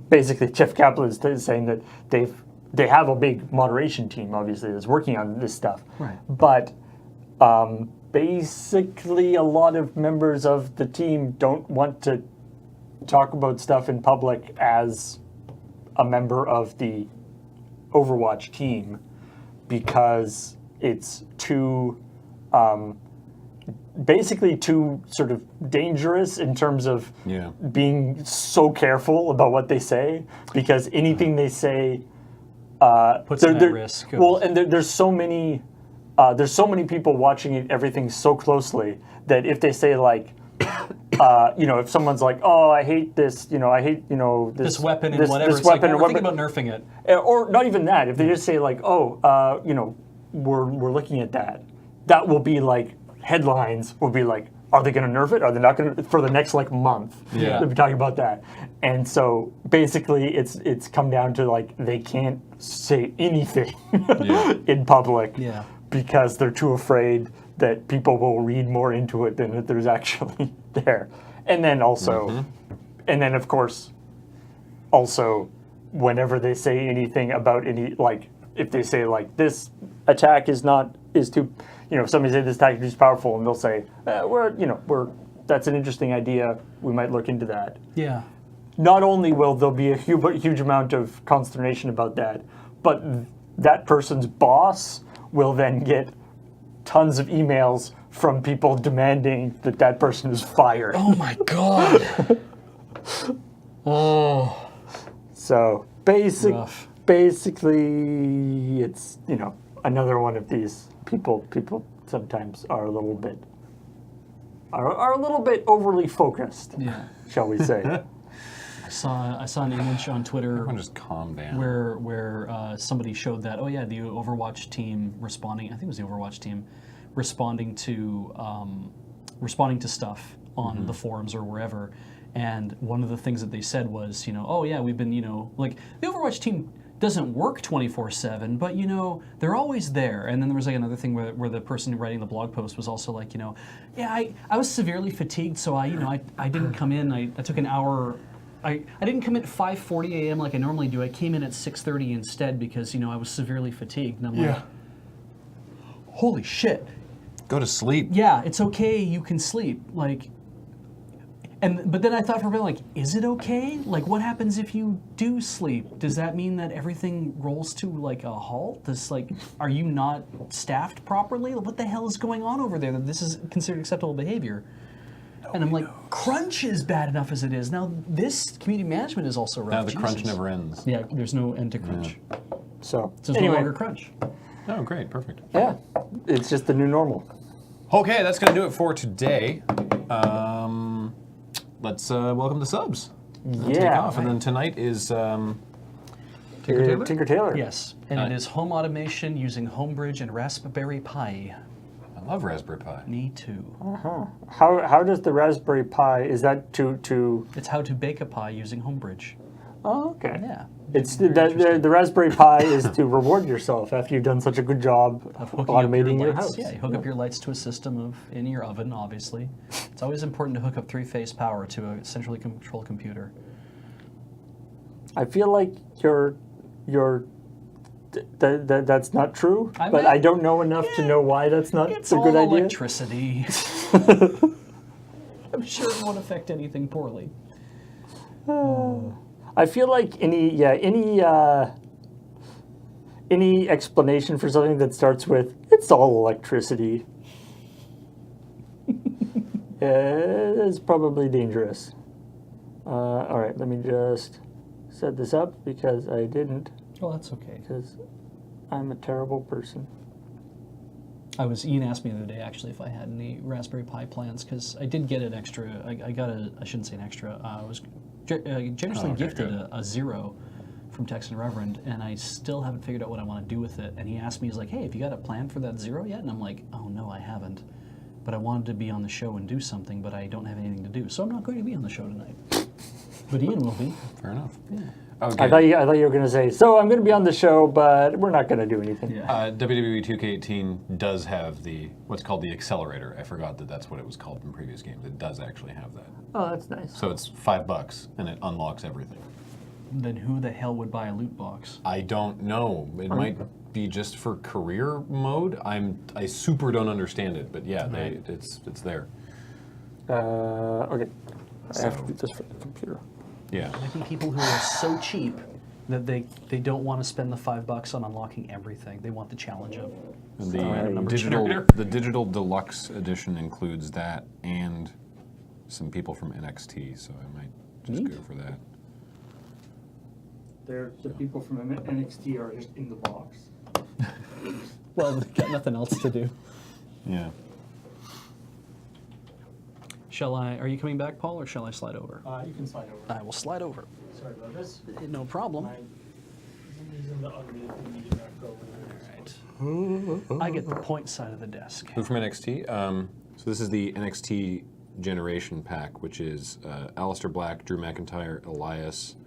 basically Jeff Kaplan is saying that they have a big moderation team, obviously, that's working on this stuff. Right. But basically a lot of members of the team don't want to talk about stuff in public as a member of the Overwatch team because it's too basically too sort of dangerous in terms of being so careful about what they say, because anything they say puts them at risk. Well, and there's so many people watching everything so closely that if they say like, if someone's like, oh, I hate this, I hate this weapon and whatever, this it's weapon like, or we're thinking about nerfing it, or not even that. If they just say like, oh, we're looking at that, that will be like headlines. Will be like, are they going to nerf it? Are they not going to for the next like month? Yeah, they'll be talking about that. And so basically, it's come down to like they can't say anything in public because they're too afraid that people will read more into it than that there's actually there. And then also, and then of course, also, whenever they say anything about any, like, if they say like this attack is too, somebody say this attack is too powerful, and they'll say, that's an interesting idea. We might look into that. Yeah. Not only will there be a huge amount of consternation about that, but that person's boss will then get tons of emails from people demanding that person is fired. Oh my god. Oh. So basically, it's another one of these people sometimes are a little bit overly focused. Yeah. Shall we say? I saw an image on Twitter. Everyone just calm down. Where somebody showed that the Overwatch team responding. I think it was the Overwatch team responding to stuff on the forums or wherever. And one of the things that they said was, we've been, like the Overwatch team doesn't work 24/7, but they're always there. And then there was like another thing where the person writing the blog post was also like, I was severely fatigued, so I didn't come in. I took an hour. I didn't come in at 5:40 a.m. like I normally do. I came in at 6:30 instead because I was severely fatigued. And I'm like, holy shit. Go to sleep. Yeah, it's okay. You can sleep. Like, but then I thought for a minute, like, is it okay? Like, what happens if you do sleep? Does that mean that everything rolls to like a halt? Are you not staffed properly? What the hell is going on over there that this is considered acceptable behavior? And I'm like, crunch is bad enough as it is. Now this community management is also rough. Now the crunch Jesus. never ends. Yeah, there's no end to crunch. Yeah. So there's anyway, no longer crunch. Oh, great, perfect. Yeah, it's just the new normal. Okay, that's going to do it for today. Let's welcome the subs. Take off. And then tonight is Tinker Tailor. Yes, and it is home automation using Homebridge and Raspberry Pi. I love Raspberry Pi. Me too. How does the Raspberry Pi, is that to... It's how to bake a pie using Homebridge. Oh, okay. Yeah. It's the Raspberry Pi is to reward yourself after you've done such a good job of automating your house. Yeah, you hook up your lights to a system in your oven, obviously. It's always important to hook up three-phase power to a centrally controlled computer. I feel like that's not true, but I don't know enough to know why that's not a good idea. It's all electricity. I'm sure it won't affect anything poorly. I feel like any explanation for something that starts with "it's all electricity" is probably dangerous. All right, let me just set this up because I didn't, Oh, that's okay. because I'm a terrible person. Ian asked me the other day, actually, if I had any Raspberry Pi plans, because I did get an extra, I got I shouldn't say an extra, I was generously gifted a Zero from Texan Reverend, and I still haven't figured out what I want to do with it. And he asked me, he's like, hey, have you got a plan for that Zero yet? And I'm like, oh, no, I haven't. But I wanted to be on the show and do something, but I don't have anything to do. So I'm not going to be on the show tonight. But Ian will be. Fair enough. Yeah. Okay. I thought you were going to say, so I'm going to be on the show, but we're not going to do anything. Yeah. WWE 2K18 does have what's called the accelerator. I forgot that's what it was called in previous games. It does actually have that. Oh, that's nice. So it's $5 and it unlocks everything. Then who the hell would buy a loot box? I don't know. It might be just for career mode. I super don't understand it, but yeah, it's there. Okay. I have to So- do this for the computer. Yeah. I think people who are so cheap that they don't want to spend the $5 on unlocking everything. They want the challenge of And random number generator. the digital deluxe edition includes that and some people from NXT, so I might just Neat. go for that. The people from NXT are just in the box. Well, they've got nothing else to do. Yeah. Are you coming back, Paul, or shall I slide over? You can slide over. I will slide over. Sorry about this. No problem. I'm using the unmuted thing you did not go over. Right. I get the point side of the desk. Who from NXT? So this is the NXT Generation Pack, which is Aleister Black, Drew McIntyre, Elias,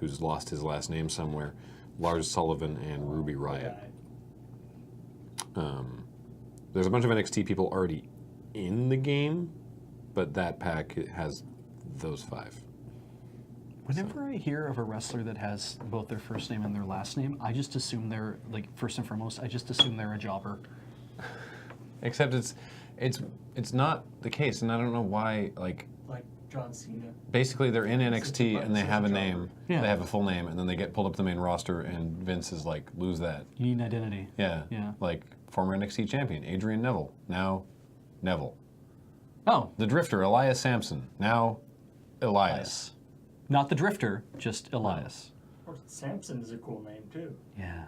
who's lost his last name somewhere, Lars Sullivan, and Ruby Riott. There's a bunch of NXT people already in the game, but that pack has those 5. Whenever I hear of a wrestler that has both their first name and their last name, I just assume they're, like, first and foremost, I just assume they're a jobber. Except it's not the case, and I don't know why. Like John Cena. basically, they're in NXT and they have a name, Yeah. they have a full name, and then they get pulled up to the main roster, and Vince is like, lose that. You need an identity. Yeah. Yeah. Like former NXT champion Adrian Neville, now Neville. Oh, The Drifter Elias Sampson, now Elias. Elias. Not the Drifter, just Elias. Or Samson is a cool name too. Yeah.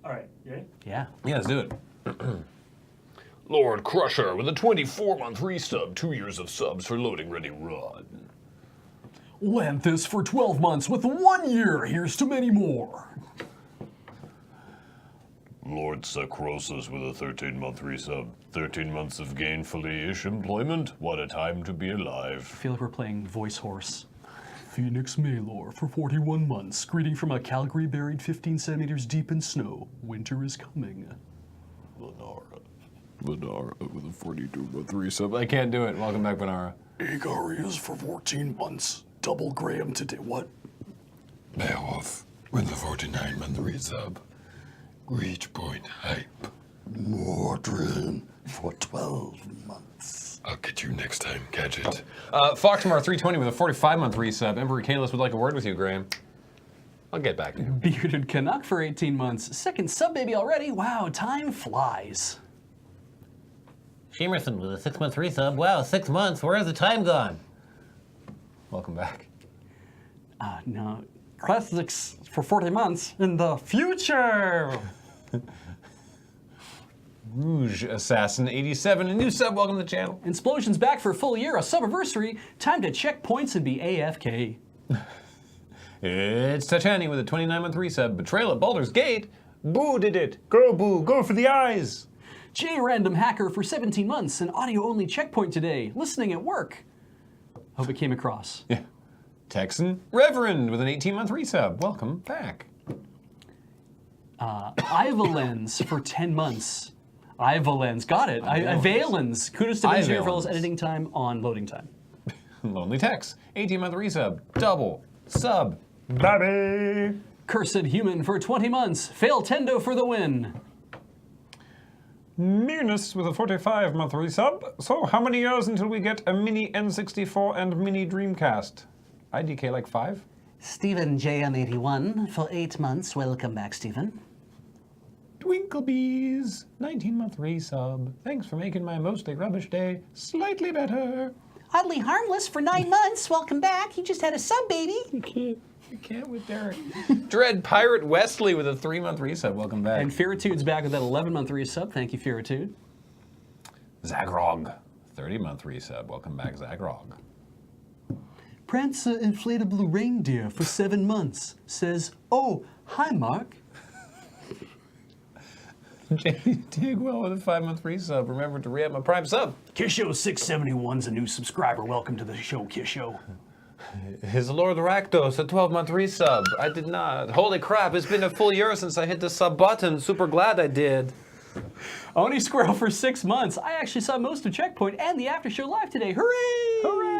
All right, you ready? Yeah. Yeah, let's do it. Lord Crusher with a 24-month resub, 2 years of subs for loading ready run. Lanthus for 12 months with 1 year. Here's to many more. Lord Sacrosis with a 13-month resub, 13 months of gainfully-ish employment. What a time to be alive. I feel like we're playing Voice Horse. Phoenix Maylor for 41 months. Greeting from a Calgary buried 15 centimeters deep in snow. Winter is coming. Lenara with a 42-month resub. I can't do it. Welcome back, Banara. Igarius for 14 months. Double Graham today. What? Beowulf with a 49-month resub. Reach point hype. Mordrin for 12 months. I'll get you next time, Gadget. Foxmar 320 with a 45-month resub. Emperor Kalis would like a word with you, Graham. I'll get back to you. Bearded Canuck for 18 months. Second sub baby already. Wow, time flies. Shemerson with a 6-month resub. Wow, 6 months. Where has the time gone? Welcome back. No. Classics for 40 months in the future. Rouge Assassin 87, a new sub. Welcome to the channel. Explosion's back for a full year, a sub-anniversary. Time to check points and be AFK. It's Titani with a 29-month resub. Betrayal at Baldur's Gate. Boo did it. Go, Boo. Go for the eyes. J Random Hacker for 17 months, an audio-only checkpoint today. Listening at work. Hope it came across. Yeah. Texan Reverend with an 18-month resub. Welcome back. Ivalens for 10 months. Ivalens, got it. Ivalens. Kudos to Engineer for all his Ivalens. editing time on loading time. Lonely Tex, 18-month resub. Double sub. Baby. Cursed Human for 20 months. Fail Tendo for the win. Nearness with a 45-month resub. So how many years until we get a mini N64 and mini Dreamcast? IDK like 5? Stephen JM81 for 8 months. Welcome back, Stephen. Twinklebees, 19-month resub. Thanks for making my mostly rubbish day slightly better. Oddly Harmless for 9 months. Welcome back. He just had a sub baby. You can't with Derek. Dread Pirate Wesley with a 3-month resub. Welcome back. And Ferritude's back with that 11-month resub. Thank you, Ferritude. Zagrog, 30-month resub. Welcome back, Zagrog. Prancer Inflatable Reindeer for 7 months says, "Oh, hi, Mark." Jamie Digwell with a 5-month resub. Remember to re-up my Prime sub. Kisho671's a new subscriber. Welcome to the show, Kisho. His Lord Rakdos, a 12-month resub. I did not. Holy crap, it's been a full year since I hit the sub button. Super glad I did. Oni Squirrel for 6 months. I actually saw most of Checkpoint and the Aftershow live today. Hooray! Hooray!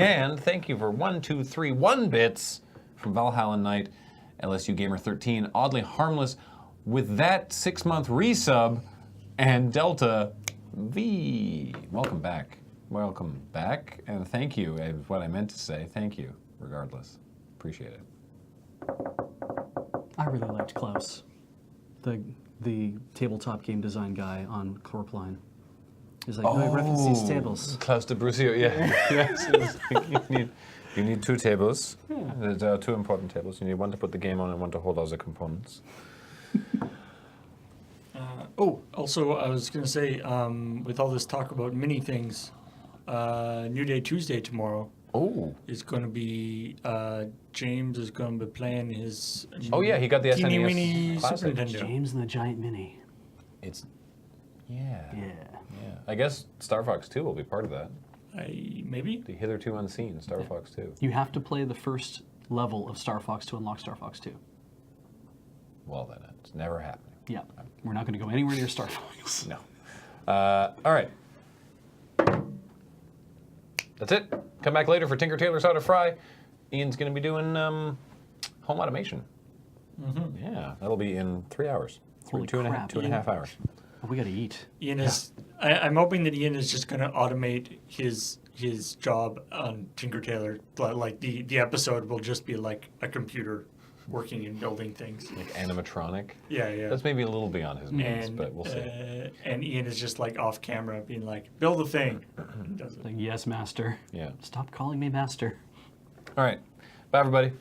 And thank you for 1 bits from Valhalla Knight, LSU Gamer 13, Oddly Harmless with that 6-month resub, and Delta V. Welcome back. Welcome back, and thank you is what I meant to say. Thank you, regardless. Appreciate it. I really liked Klaus, the tabletop game design guy on Chlorpline. He's like, no, I reference these tables. Klaus de Brucio, yeah. Yes, it's like you need 2 tables. There's 2 important tables. You need one to put the game on and one to hold other components. Also, I was going to say, with all this talk about mini things, New Day Tuesday tomorrow is going to be, James is going to be playing his Oh yeah, he got the teeny SNES weeny Super Classic. Nintendo. James and the Giant Mini. It's, yeah. Yeah. I guess Star Fox 2 will be part of that. Maybe? The hitherto unseen Star Fox 2. You have to play the first level of Star Fox to unlock Star Fox 2. Well then, it's never happening. Yeah. We're not going to go anywhere near Star Fox. No. All right. That's it. Come back later for Tinker Tailor's How to Fry. Ian's going to be doing home automation. Mm-hmm. Yeah, that'll be in 3 hours. Holy Two and crap, a half hours. Oh, we got to eat. Ian is. I'm hoping that Ian is just going to automate his job on Tinker Tailor. Like the episode will just be like a computer working and building things. Like animatronic. Yeah. That's maybe a little beyond his means, And but we'll see. and Ian is just like off camera, being like, "Build a thing." And does it. Like, yes, master. Yeah. Stop calling me master. All right. Bye, everybody.